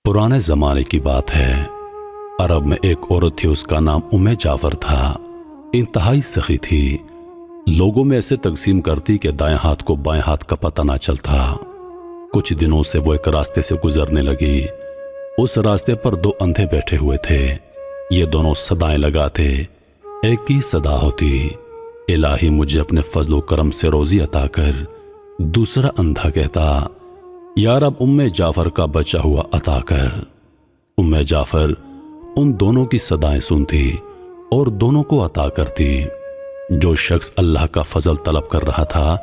पुराने ज़माने की बात है। अरब में एक औरत थी, उसका नाम उम्मे जाफर था। इंतहाई सखी थी। लोगों में ऐसे तकसीम करती कि दाएं हाथ को बाएं हाथ का पता ना चलता। कुछ दिनों से वो एक रास्ते से गुजरने लगी। उस रास्ते पर दो अंधे बैठे हुए थे। ये दोनों सदाएं लगाते। एक ही सदा होती, इलाही मुझे अपने फजलो करम से रोजी अता कर। दूसरा अंधा कहता, यार अब उम्मे जाफर का बचा हुआ अता कर। उम्मे जाफर उन दोनों की सदाएं सुनती और दोनों को अता करती। जो शख्स अल्लाह का फजल तलब कर रहा था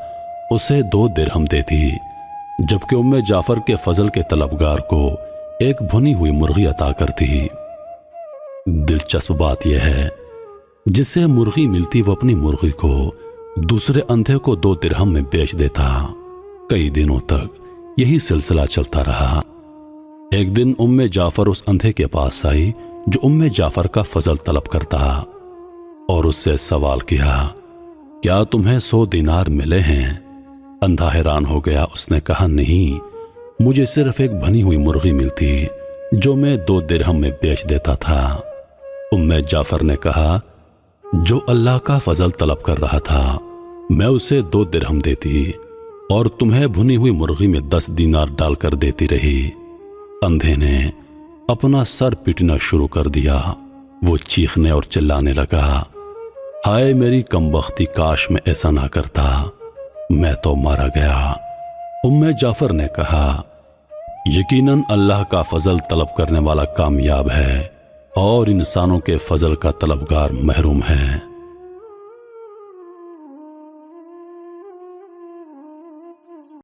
उसे 2 दिरहम देती, जबकि उम्मे जाफर के फजल के तलबगार को एक भुनी हुई मुर्गी अता करती। दिलचस्प बात यह है, जिसे मुर्गी मिलती वो अपनी मुर्गी को दूसरे अंधे को 2 दिरहम में बेच देता। कई दिनों तक यही सिलसिला चलता रहा। एक दिन उम्मे जाफर उस अंधे के पास आई जो उम्मे जाफर का फजल तलब करता और उससे सवाल किया, क्या तुम्हें 100 दिनार मिले हैं? अंधा हैरान हो गया। उसने कहा, नहीं, मुझे सिर्फ एक भनी हुई मुर्गी मिलती जो मैं 2 दिरहम में बेच देता था। उम्मे जाफर ने कहा, जो अल्लाह का फजल तलब कर रहा था मैं उसे 2 दिरहम देती और तुम्हें भुनी हुई मुर्गी में 10 दीनार डालकर देती रही। अंधे ने अपना सर पीटना शुरू कर दिया। वो चीखने और चिल्लाने लगा, हाय मेरी कमबख्ती, काश मैं ऐसा ना करता, मैं तो मारा गया। उम्मे जाफर ने कहा, यकीनन अल्लाह का फजल तलब करने वाला कामयाब है और इंसानों के फजल का तलबगार महरूम है।